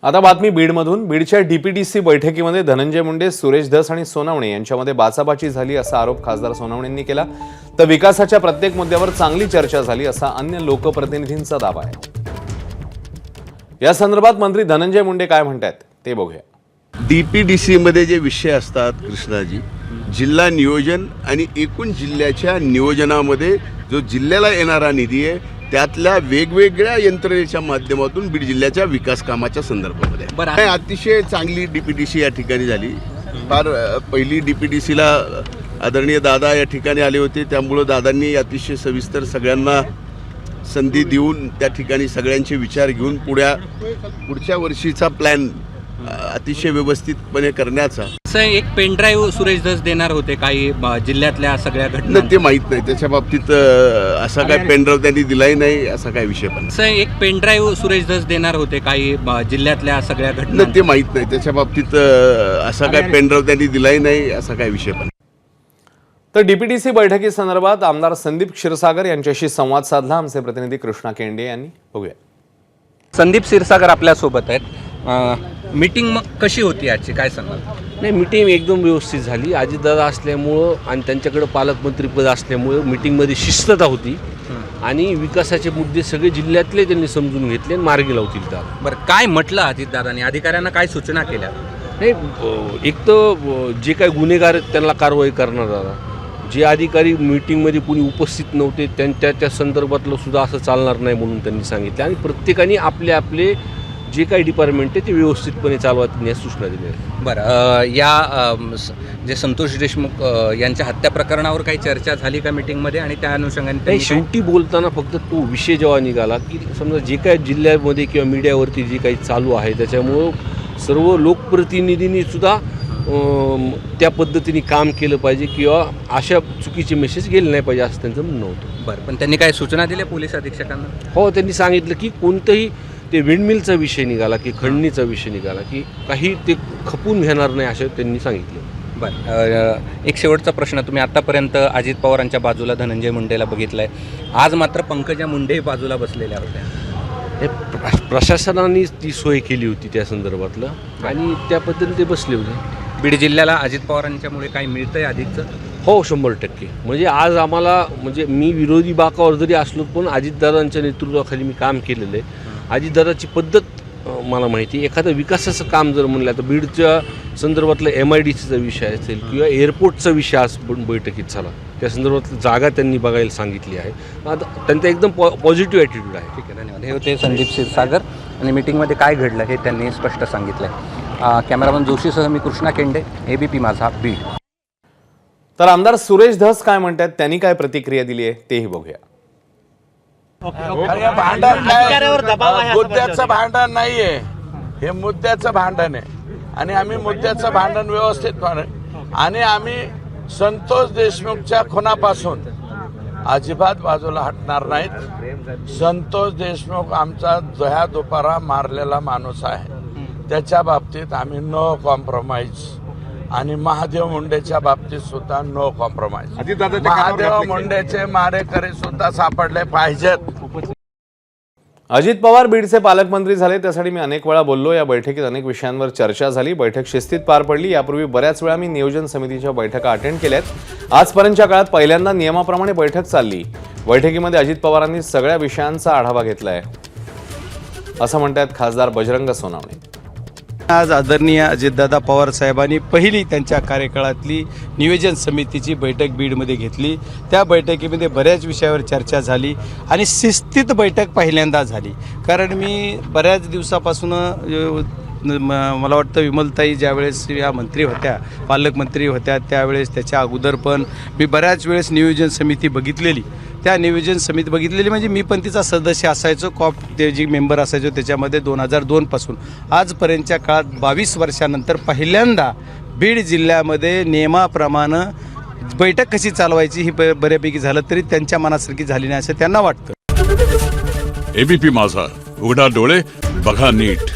आता बातमी बीडमधून। बीडच्या डीपीटीसी बैठकीमध्ये धनंजय मुंडे, सुरेश धस आणि सोनवणे यांच्यामध्ये बाचाबाची झाली असा आरोप खासदार सोनवणेंनी केला। तर विकासाच्या प्रत्येक मुद्द्यावर चांगली चर्चा झाली असा अन्य लोकप्रतिनिधींचा दावा आहे। या संदर्भात मंत्री धनंजय मुंडे काय म्हणतात ते बघूया। डीपीडीसी मध्ये जे विषय असतात कृष्णाजी, जिल्हा नियोजन आणि एकूण जिल्ह्याच्या नियोजनामध्ये जो जिल्ह्याला येणारा निधी आहे त्यातल्या वेगवेगळ्या यंत्रणेच्या माध्यमातून बीड जिल्ह्याच्या विकास कामाच्या संदर्भामध्ये अतिशय चांगली डीपीडीसी या ठिकाणी झाली। फार पहिली डीपीडीसीला आदरणीय दादा या ठिकाणी आले होते, त्यामुळं दादांनी अतिशय सविस्तर सगळ्यांना संधी देऊन त्या ठिकाणी सगळ्यांचे विचार घेऊन पुढच्या वर्षीचा प्लॅन अतिशय व्यवस्थितपणे करण्याचा। एक पेन ड्राईव्ह सुरेश धस देणार होते काही जिल्ह्यातल्या सगळ्या घटना, ते माहीत नाही त्याच्या बाबतीत असा काय पेन ड्राईव्ह त्यांनी दिलाही नाही, असा काय विषय पण एक पेन ड्राईव्ह सुरेश धस देणार होते काही जिल्ह्यातल्या सगळ्या घटना, ते माहीत नाही त्याच्या बाबतीत असा काय पेन ड्राईव्ह त्यांनी दिलाही नाही, असा काय विषय पण। तर डीपीटीसी बैठकीसंदर्भात आमदार संदीप क्षीरसागर यांच्याशी संवाद साधला आमचे प्रतिनिधी कृष्णा केंडे यांनी। बघूया। संदीप क्षीरसागर आपल्या सोबत आहेत। मीटिंग मग कशी होती आजची, काय सांगाल? नाही, मीटिंग एकदम व्यवस्थित झाली। अजितदादा असल्यामुळं आणि त्यांच्याकडे पालकमंत्रीपद असल्यामुळं मीटिंगमध्ये शिस्तता होती आणि विकासाचे मुद्दे सगळे जिल्ह्यातले त्यांनी समजून घेतले आणि मार्गी लावतील त्या। बरं, काय म्हटलं अजितदादांनी, अधिकाऱ्यांना काय सूचना केल्या? नाही, एक तर जे काही गुन्हेगार आहेत त्यांना कारवाई करणार दादा, जे अधिकारी मीटिंगमध्ये कुणी उपस्थित नव्हते त्या संदर्भातलं सुद्धा असं चालणार नाही म्हणून त्यांनी सांगितलं आणि प्रत्येकाने आपले आपले जे काही डिपार्टमेंट आहे ते व्यवस्थितपणे चालवण्यास सूचना दिल्या आहेत। बरं, या जे संतोष देशमुख यांच्या हत्या प्रकरणावर काही चर्चा झाली का मीटिंगमध्ये आणि त्या अनुषंगाने? शेवटी बोलताना फक्त तो विषय जेव्हा निघाला की समजा जे काही जिल्ह्यामध्ये किंवा मीडियावरती जे काही चालू आहे त्याच्यामुळं सर्व लोकप्रतिनिधींनी सुद्धा त्या पद्धतीने काम केलं पाहिजे किंवा अशा चुकीचे मेसेज गेले नाही पाहिजे असं त्यांचं म्हणणं होतं। बरं, पण त्यांनी काय सूचना दिल्या पोलीस अधीक्षकांना? हो, त्यांनी सांगितलं की कोणतंही ते विंडमिलचा विषय निघाला की खंडणीचा विषय निघाला की काही ते खपून घेणार नाही असं त्यांनी सांगितलं। बरं, एक शेवटचा प्रश्न, तुम्ही आतापर्यंत अजित पवारांच्या बाजूला धनंजय मुंडेला बघितलंय, आज मात्र पंकजा मुंडे बाजूला बसलेल्या होत्या। प्रशासनाने ती सोय केली होती त्या संदर्भातलं आणि त्या पद्धतीने ते बसले होते। बीड जिल्ह्याला अजित पवारांच्यामुळे काही मिळतंय अधिकचं? हो, 100%। म्हणजे आज आम्हाला, म्हणजे मी विरोधी बाकावर जरी असलो पण अजितदादांच्या नेतृत्वाखाली मी काम केलेलं आहे। अजितदादाची पद्धत मला माहिती आहे। एखादं विकासाचं काम जर म्हणलं तर बीडच्या संदर्भातलं MIDCचा विषय असेल किंवा एअरपोर्टचा विषय आज बैठकीत झाला, त्या संदर्भातली जागा त्यांनी बघायला सांगितली आहे। आता त्यांचा एकदम पॉझिटिव्ह ॲटिट्यूड आहे। ठीक आहे, धन्यवाद। हे होते संदीप क्षीरसागर आणि मीटिंगमध्ये काय घडलं हे त्यांनी स्पष्ट सांगितलं आहे। कॅमेरामन जोशीसह मी कृष्णा केंडे, ABP माझा, बीड। तर आमदार सुरेश धस काय म्हणतात, त्यांनी काय प्रतिक्रिया दिली आहे तेही बघूया। मुद्द्याचं भांडण नाहीये, हे मुद्द्याचं भांडण आहे आणि आम्ही मुद्द्याचं भांडण व्यवस्थित आणि आम्ही संतोष देशमुखच्या खुनापासून अजिबात बाजूला हटणार नाहीत। संतोष देशमुख आमचा दह्या दुपारा मारलेला माणूस आहे, त्याच्या बाबतीत आम्ही नो कॉम्प्रोमाइज आणि महादेव मुंडेच्या बाबतीत सुद्धा नो कॉम्प्रोमाइज। महादेव मुंडेचे मारेकरी सुद्धा सापडले पाहिजेत। अजित पवार बीडचे पालकमंत्री झाले, त्यासाठी मी अनेक वेळा बोललो। या बैठकीत अनेक विषयांवर चर्चा झाली। बैठक शिस्तीत पार पडली। यापूर्वी बऱ्याच वेळा मी नियोजन समितीच्या बैठका अटेंड केल्यात। आजपर्यंतच्या काळात पहिल्यांदा नियमाप्रमाणे बैठक चालली। बैठकीमध्ये अजित पवारांनी सगळ्या विषयांचा आढावा घेतलाय असं म्हणतात खासदार बजरंग सोनवणे। आज आदरणीय अजितदादा पवार साहेबांनी पहिली त्यांच्या कार्यकाळातली नियोजन समितीची बैठक बीडमध्ये घेतली। त्या बैठकीमध्ये बऱ्याच विषयावर चर्चा झाली आणि शिस्तीत बैठक पहिल्यांदा झाली। कारण मी बऱ्याच दिवसापासून मला वाटतं विमलताई ज्यावेळेस या मंत्री होत्या, पालकमंत्री होत्या, त्यावेळेस त्याच्या अगोदर पण मी बऱ्याच वेळेस नियोजन समिती बघितलेली। त्या नियोजन समिती बघितलेली म्हणजे मी पण तिचा सदस्य असायचो, ते जी मेंबर असायचो त्याच्यामध्ये 2002 पासून आजपर्यंतच्या काळात 22 वर्षानंतर पहिल्यांदा बीड जिल्ह्यामध्ये नियमाप्रमाणे बैठक कशी चालवायची ही बऱ्यापैकी झालं, तरी त्यांच्या मनासारखी झाली नाही असं त्यांना वाटतं। ABP माझा, उघडा डोळे बघा नीट।